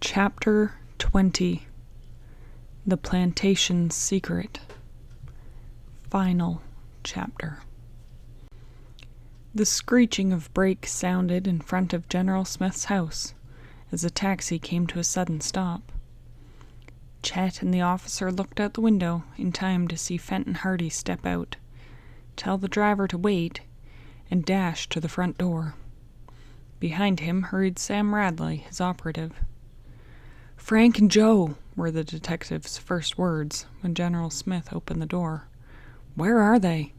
Chapter 20. The Plantation's Secret. Final chapter. The screeching of brakes sounded in front of General Smith's house as the taxi came to a sudden stop. Chet and the officer looked out the window in time to see Fenton Hardy step out, tell the driver to wait, and dash to the front door. Behind him hurried Sam Radley, his operative. "Frank and Joe," were the detective's first words when General Smith opened the door. "Where are they?"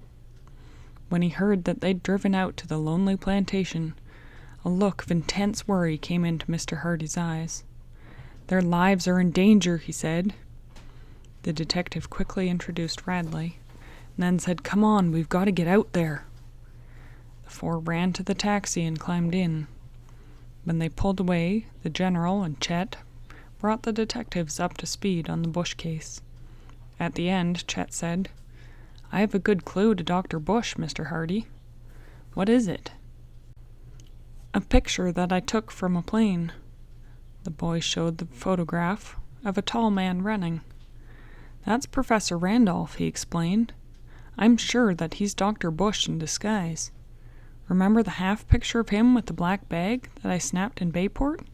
When he heard that they'd driven out to the lonely plantation, a look of intense worry came into Mr. Hardy's eyes. "Their lives are in danger," he said. The detective quickly introduced Radley, and then said, "Come on, we've got to get out there." The four ran to the taxi and climbed in. When they pulled away, the general and Chet brought the detectives up to speed on the Bush case. At the end, Chet said, "I have a good clue to Dr. Bush, Mr. Hardy." "What is it?" "A picture that I took from a plane." The boy showed the photograph of a tall man running. "That's Professor Randolph," he explained. "I'm sure that he's Dr. Bush in disguise. Remember the half picture of him with the black bag that I snapped in Bayport?"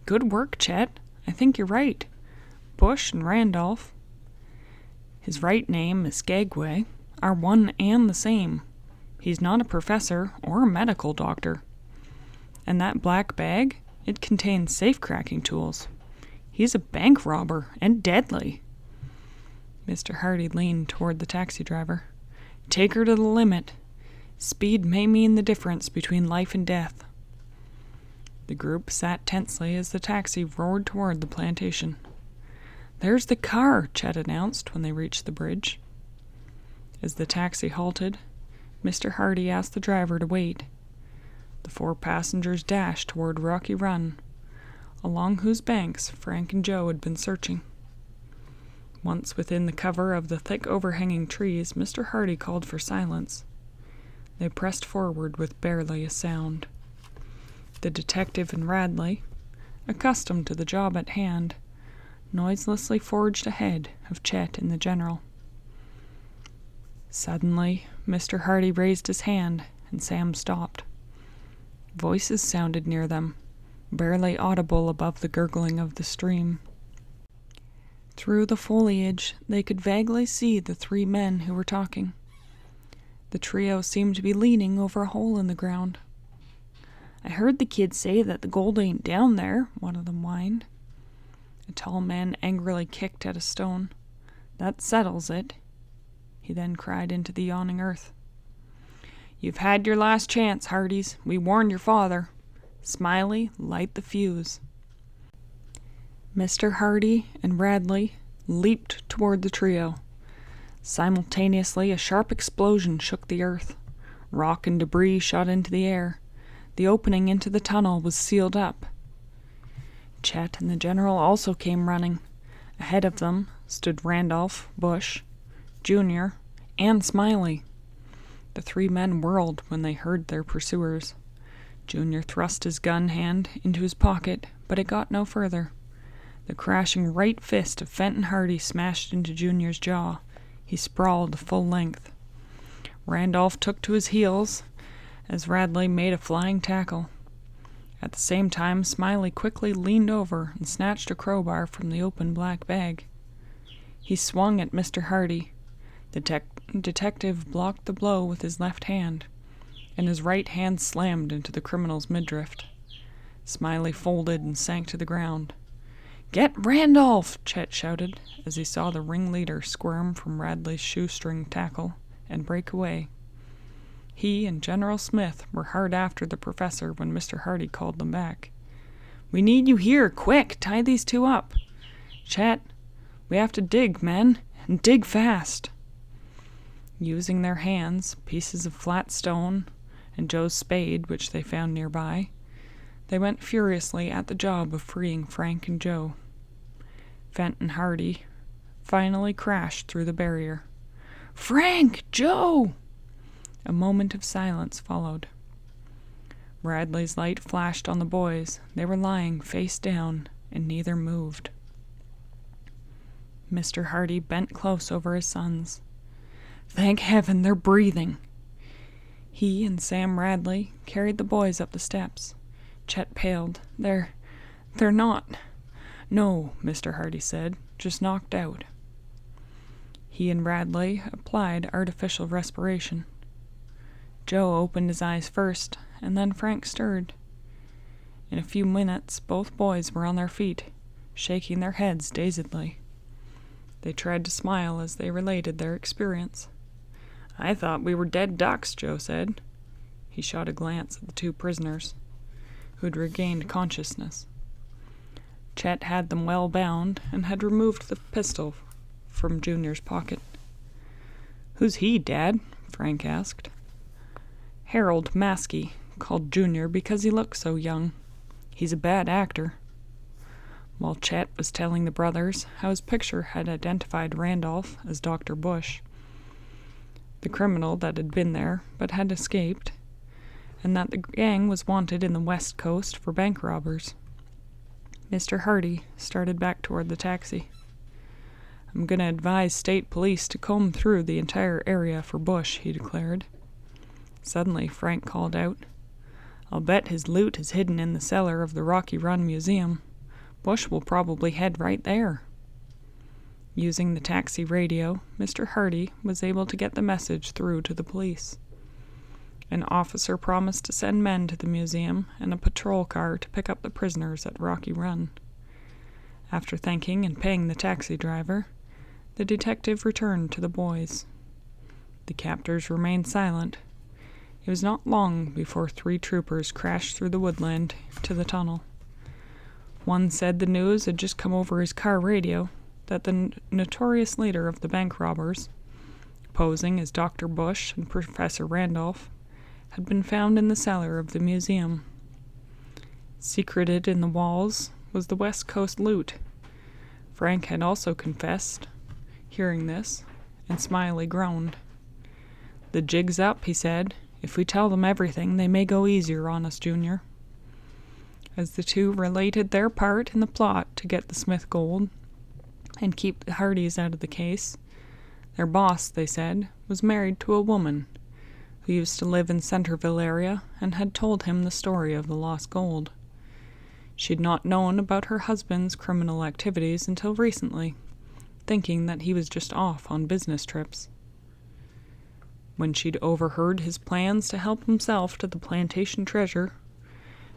"Good work, Chet. I think you're right. Bush and Randolph, his right name is Skagway, are one and the same. He's not a professor or a medical doctor. And that black bag, it contains safe-cracking tools. He's a bank robber and deadly." Mr. Hardy leaned toward the taxi driver. "Take her to the limit. Speed may mean the difference between life and death." The group sat tensely as the taxi roared toward the plantation. "There's the car," Chet announced when they reached the bridge. As the taxi halted, Mr. Hardy asked the driver to wait. The four passengers dashed toward Rocky Run, along whose banks Frank and Joe had been searching. Once within the cover of the thick overhanging trees, Mr. Hardy called for silence. They pressed forward with barely a sound. The detective and Radley, accustomed to the job at hand, noiselessly forged ahead of Chet and the general. Suddenly, Mr. Hardy raised his hand, and Sam stopped. Voices sounded near them, barely audible above the gurgling of the stream. Through the foliage, they could vaguely see the three men who were talking. The trio seemed to be leaning over a hole in the ground. "I heard the kid say that the gold ain't down there," one of them whined. A tall man angrily kicked at a stone. "That settles it," he then cried into the yawning earth. "You've had your last chance, Hardys. We warned your father. Smiley, light the fuse." Mr. Hardy and Radley leaped toward the trio. Simultaneously, a sharp explosion shook the earth. Rock and debris shot into the air. The opening into the tunnel was sealed up. Chet and the general also came running. Ahead of them stood Randolph, Bush, Junior, and Smiley. The three men whirled when they heard their pursuers. Junior thrust his gun hand into his pocket, but it got no further. The crashing right fist of Fenton Hardy smashed into Junior's jaw. He sprawled full length. Randolph took to his heels as Radley made a flying tackle. At the same time, Smiley quickly leaned over and snatched a crowbar from the open black bag. He swung at Mr. Hardy. The detective blocked the blow with his left hand, and his right hand slammed into the criminal's midriff. Smiley folded and sank to the ground. "Get Randolph!" Chet shouted as he saw the ringleader squirm from Radley's shoestring tackle and break away. He and General Smith were hard after the professor when Mr. Hardy called them back. "We need you here, quick! Tie these two up! Chet, we have to dig, men, and dig fast!" Using their hands, pieces of flat stone, and Joe's spade, which they found nearby, they went furiously at the job of freeing Frank and Joe. Fenton Hardy finally crashed through the barrier. "Frank! Joe!" A moment of silence followed. Radley's light flashed on the boys. They were lying face down, and neither moved. Mr. Hardy bent close over his sons. "Thank heaven they're breathing!" He and Sam Radley carried the boys up the steps. Chet paled. They're not." "No," Mr. Hardy said, "just knocked out." He and Radley applied artificial respiration. Joe opened his eyes first, and then Frank stirred. In a few minutes, both boys were on their feet, shaking their heads dazedly. They tried to smile as they related their experience. "I thought we were dead ducks," Joe said. He shot a glance at the two prisoners, who had regained consciousness. Chet had them well bound and had removed the pistol from Junior's pocket. "Who's he, Dad?" Frank asked. "Harold Maskey, called Junior because he looks so young. He's a bad actor." While Chet was telling the brothers how his picture had identified Randolph as Dr. Bush, the criminal that had been there but had escaped, and that the gang was wanted in the West Coast for bank robbers, Mr. Hardy started back toward the taxi. "I'm going to advise state police to comb through the entire area for Bush," he declared. Suddenly, Frank called out, "I'll bet his loot is hidden in the cellar of the Rocky Run Museum. Bush will probably head right there." Using the taxi radio, Mr. Hardy was able to get the message through to the police. An officer promised to send men to the museum and a patrol car to pick up the prisoners at Rocky Run. After thanking and paying the taxi driver, the detective returned to the boys. The captors remained silent. It was not long before 3 troopers crashed through the woodland to the tunnel. One said the news had just come over his car radio that the notorious leader of the bank robbers, posing as Dr. Bush and Professor Randolph, had been found in the cellar of the museum. Secreted in the walls was the West Coast loot. Frank had also confessed, hearing this, and Smiley groaned. "The jig's up," he said. "If we tell them everything, they may go easier on us, Junior." As the two related their part in the plot to get the Smith gold and keep the Hardys out of the case, their boss, they said, was married to a woman who used to live in Centerville area and had told him the story of the lost gold. She'd not known about her husband's criminal activities until recently, thinking that he was just off on business trips. When she'd overheard his plans to help himself to the plantation treasure,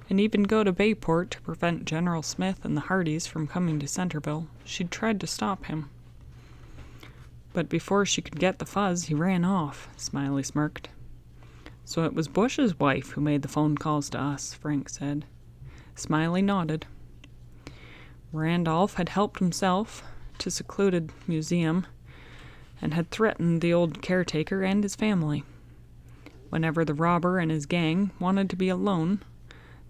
and even go to Bayport to prevent General Smith and the Hardys from coming to Centerville, she'd tried to stop him. But before she could get the fuzz, he ran off, Smiley smirked. "So it was Bush's wife who made the phone calls to us," Frank said. Smiley nodded. Randolph had helped himself to secluded museum and had threatened the old caretaker and his family. Whenever the robber and his gang wanted to be alone,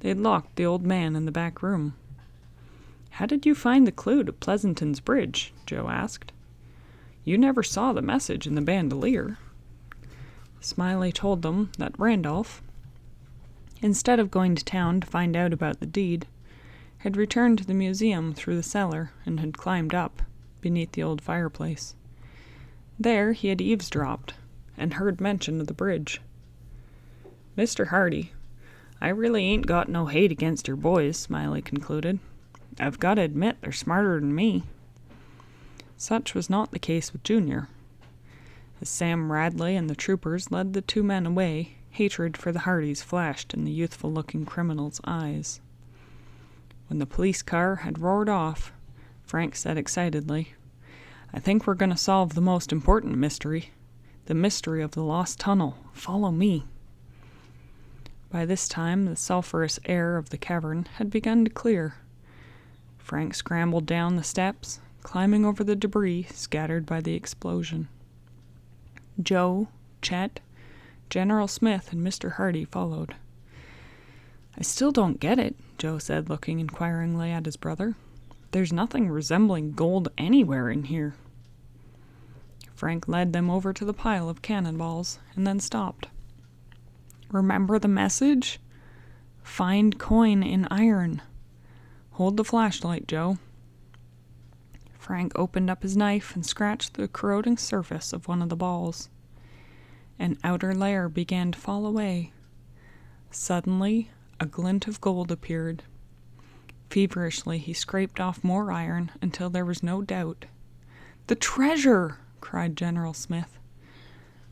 they'd locked the old man in the back room. "How did you find the clue to Pleasanton's Bridge?" Joe asked. "You never saw the message in the bandolier." Smiley told them that Randolph, instead of going to town to find out about the deed, had returned to the museum through the cellar and had climbed up beneath the old fireplace. There he had eavesdropped and heard mention of the bridge. "Mr. Hardy, I really ain't got no hate against your boys," Smiley concluded. "I've got to admit they're smarter than me." Such was not the case with Junior. As Sam Radley and the troopers led the 2 men away, hatred for the Hardys flashed in the youthful-looking criminal's eyes. When the police car had roared off, Frank said excitedly, "I think we're going to solve the most important mystery. The mystery of the lost tunnel. Follow me." By this time, the sulphurous air of the cavern had begun to clear. Frank scrambled down the steps, climbing over the debris scattered by the explosion. Joe, Chet, General Smith, and Mr. Hardy followed. "I still don't get it," Joe said, looking inquiringly at his brother. "There's nothing resembling gold anywhere in here." Frank led them over to the pile of cannonballs and then stopped. "Remember the message? Find coin in iron. Hold the flashlight, Joe. Frank opened up his knife and scratched the corroding surface of one of the balls. An outer layer began to fall away. Suddenly, a glint of gold appeared. Feverishly, he scraped off more iron until there was no doubt. "The treasure!" cried General Smith.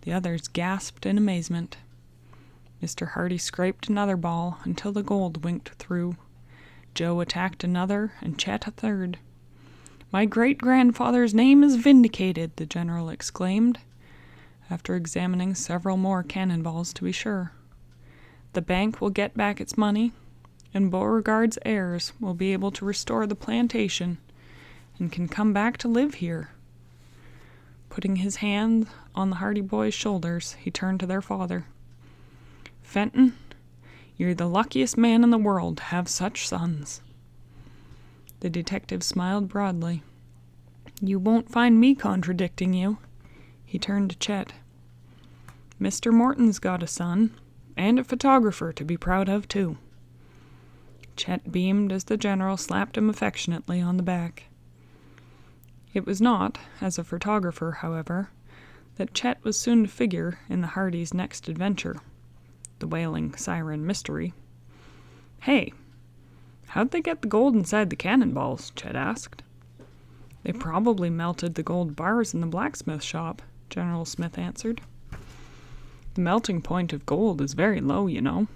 The others gasped in amazement. Mr. Hardy scraped another ball until the gold winked through. Joe attacked another, and Chet a third. "My great-grandfather's name is vindicated," the general exclaimed, after examining several more cannonballs to be sure. "The bank will get back its money, and Beauregard's heirs will be able to restore the plantation and can come back to live here." Putting his hand on the Hardy boys' shoulders, he turned to their father. "Fenton, you're the luckiest man in the world to have such sons." The detective smiled broadly. "You won't find me contradicting you." He turned to Chet. "Mr. Morton's got a son, and a photographer to be proud of, too." Chet beamed as the general slapped him affectionately on the back. It was not, as a photographer, however, that Chet was soon to figure in the Hardys' next adventure, the wailing siren mystery. "Hey, how'd they get the gold inside the cannonballs?" Chet asked. "They probably melted the gold bars in the blacksmith shop," General Smith answered. "The melting point of gold is very low, you know.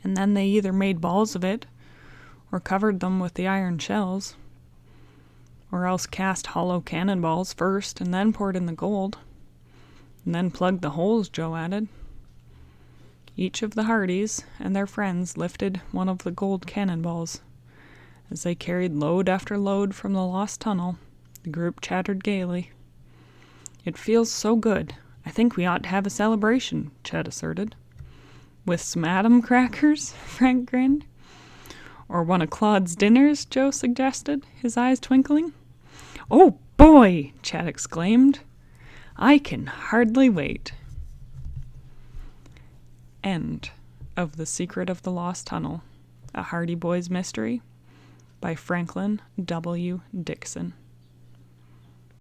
And then they either made balls of it, or covered them with the iron shells, or else cast hollow cannonballs first and then poured in the gold, and then plugged the holes," Joe added. Each of the Hardys and their friends lifted one of the gold cannonballs. As they carried load after load from the lost tunnel, the group chattered gaily. "It feels so good. I think we ought to have a celebration," Chet asserted. "With some atom crackers?" Frank grinned. "Or one of Claude's dinners?" Joe suggested, his eyes twinkling. "Oh, boy!" Chet exclaimed. "I can hardly wait." End of The Secret of the Lost Tunnel, a Hardy Boys mystery by Franklin W. Dixon.